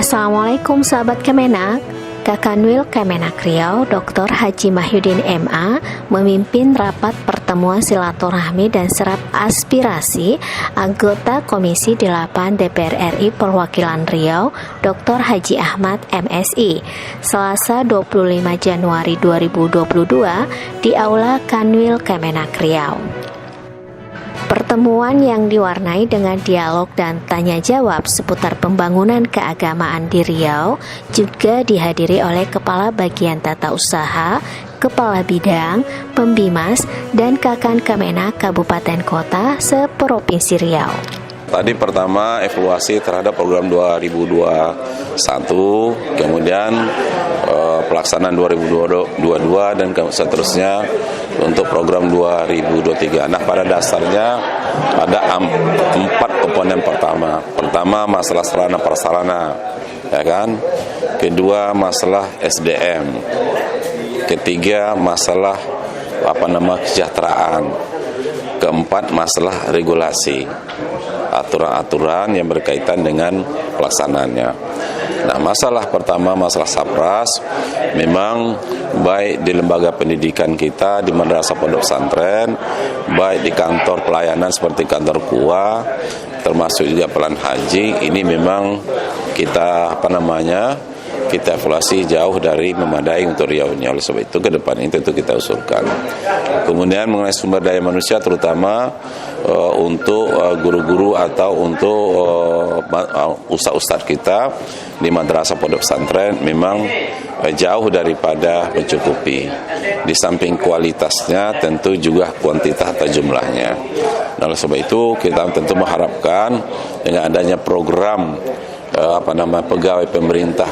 Assalamualaikum sahabat Kemenak. Kakanwil Kemenak Riau, Dr. Haji Mahyudin MA, memimpin rapat pertemuan silaturahmi dan serap aspirasi anggota Komisi 8 DPR RI Perwakilan Riau, Dr. Haji Ahmad MSI, Selasa 25 Januari 2022 di Aula Kanwil Kemenak Riau. Pertemuan yang diwarnai dengan dialog dan tanya jawab seputar pembangunan keagamaan di Riau juga dihadiri oleh Kepala Bagian Tata Usaha, Kepala Bidang, Pembimas, dan Kakan Kemenak Kabupaten Kota se-Provinsi Riau. Tadi pertama evaluasi terhadap program 2021, kemudian pelaksanaan 2022 dan seterusnya untuk program 2023. Nah, pada dasarnya ada 4 komponen pertama. Pertama, masalah sarana prasarana, ya kan? Kedua, masalah SDM. Ketiga, masalah kesejahteraan. Keempat, masalah regulasi, aturan-aturan yang berkaitan dengan pelaksanaannya. Nah, masalah pertama, masalah SAPRAS, memang baik di lembaga pendidikan kita, di madrasah pondok pesantren, baik di kantor pelayanan seperti kantor KUA, termasuk juga pelan haji, ini memang kita kita evaluasi jauh dari memadai untuk Riau ini. Oleh sebab itu ke depan itu kita usulkan. Kemudian mengenai sumber daya manusia, terutama untuk guru-guru atau untuk ustadz-ustadz kita di madrasah pondok pesantren memang jauh daripada mencukupi. Di samping kualitasnya tentu juga kuantitas atau jumlahnya. Oleh sebab itu kita tentu mengharapkan dengan adanya program pegawai pemerintah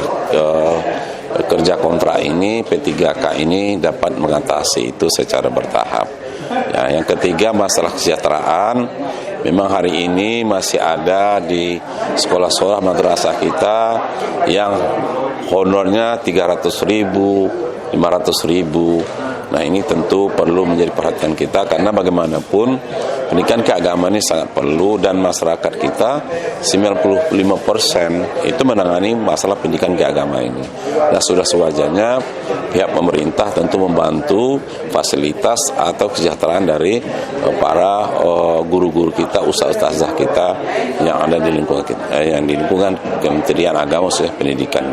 kerja kontrak ini, P3K ini dapat mengatasi itu secara bertahap. Ya, yang ketiga, masalah kesejahteraan. Memang hari ini masih ada di sekolah-sekolah madrasah kita yang honornya 300.000, 500.000. Nah, ini tentu perlu menjadi perhatian kita karena bagaimanapun pendidikan keagamaan ini sangat perlu dan masyarakat kita 95% itu menangani masalah pendidikan keagamaan ini. Nah, sudah sewajarnya pihak pemerintah tentu membantu fasilitas atau kesejahteraan dari para guru-guru kita, ustaz-ustazah kita yang ada di lingkungan kita, yang di lingkungan Kementerian Agama khususnya pendidikan.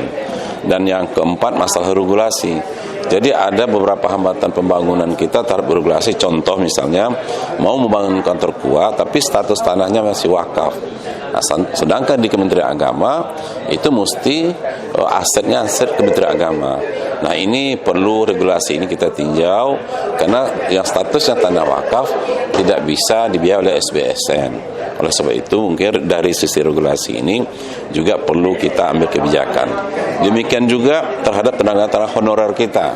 Dan yang keempat, masalah regulasi. Jadi ada beberapa hambatan pembangunan kita terhadap regulasi. Contoh misalnya mau membangun kantor KUA tapi status tanahnya masih wakaf. Nah, sedangkan di Kementerian Agama itu mesti asetnya aset Kementerian Agama. Nah, ini perlu regulasi ini kita tinjau karena yang statusnya tanah wakaf tidak bisa dibiayai oleh SBSN. Oleh sebab itu mungkin dari sisi regulasi ini juga perlu kita ambil kebijakan. Demikian juga terhadap tenaga honorer kita.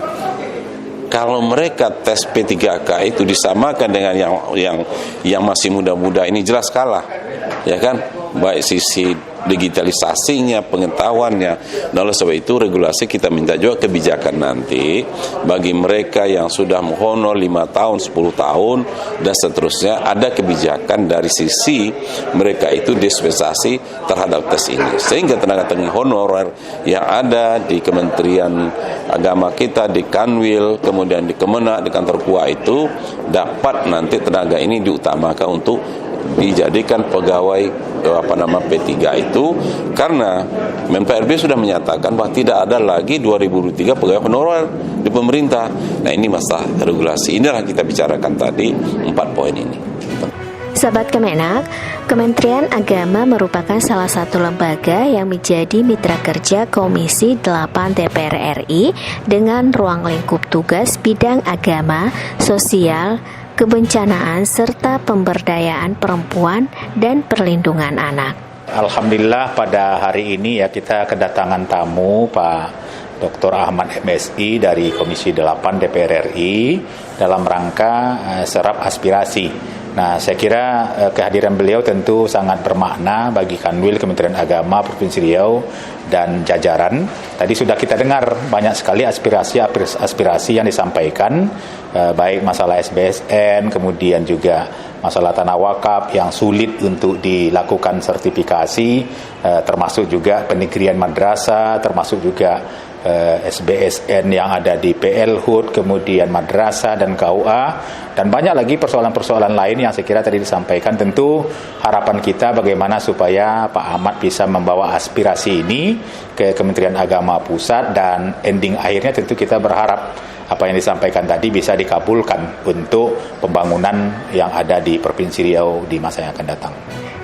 Kalau mereka tes P3K itu disamakan dengan yang masih muda-muda, ini jelas kalah, ya kan? Baik sisi digitalisasinya, pengetahuannya. Nah, oleh sebab itu regulasi kita minta juga kebijakan nanti bagi mereka yang sudah menghonor 5 tahun, 10 tahun dan seterusnya, ada kebijakan dari sisi mereka itu dispensasi terhadap tes ini. Sehingga tenaga honorer yang ada di Kementerian Agama kita, di Kanwil, kemudian di Kemenak, di kantor KUA itu dapat nanti tenaga ini diutamakan untuk dijadikan pegawai P3 itu, karena PRB sudah menyatakan bahwa tidak ada lagi 2023 pegawai honorer di pemerintah. Nah, ini masalah regulasi. Inilah kita bicarakan tadi 4 poin ini. Sahabat Kemenak, Kementerian Agama merupakan salah satu lembaga yang menjadi mitra kerja Komisi 8 DPR RI dengan ruang lingkup tugas bidang agama, sosial, kebencanaan, serta pemberdayaan perempuan dan perlindungan anak. Alhamdulillah pada hari ini ya kita kedatangan tamu Pak Dr. Ahmad MSI dari Komisi 8 DPR RI dalam rangka serap aspirasi Nah, saya kira kehadiran beliau tentu sangat bermakna bagi Kanwil Kementerian Agama Provinsi Riau dan jajaran. Tadi sudah kita dengar banyak sekali aspirasi yang disampaikan, baik masalah SBSN, kemudian juga masalah tanah wakaf yang sulit untuk dilakukan sertifikasi, termasuk juga penegrian madrasah, termasuk juga SBSN yang ada di PL HUD, kemudian madrasah dan KUA, dan banyak lagi persoalan-persoalan lain yang saya kira tadi disampaikan. Tentu harapan kita bagaimana supaya Pak Ahmad bisa membawa aspirasi ini ke Kementerian Agama Pusat, dan ending akhirnya tentu kita berharap apa yang disampaikan tadi bisa dikabulkan untuk pembangunan yang ada di Provinsi Riau di masa yang akan datang.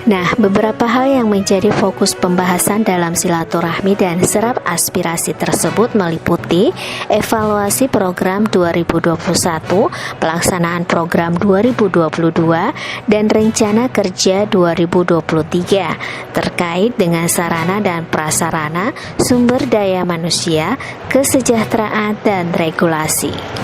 Nah, beberapa hal yang menjadi fokus pembahasan dalam silaturahmi dan serap aspirasi tersebut meliputi evaluasi program 2021, pelaksanaan program 2022, dan rencana kerja 2023 terkait dengan sarana dan prasarana, sumber daya manusia, kesejahteraan, dan regulasi.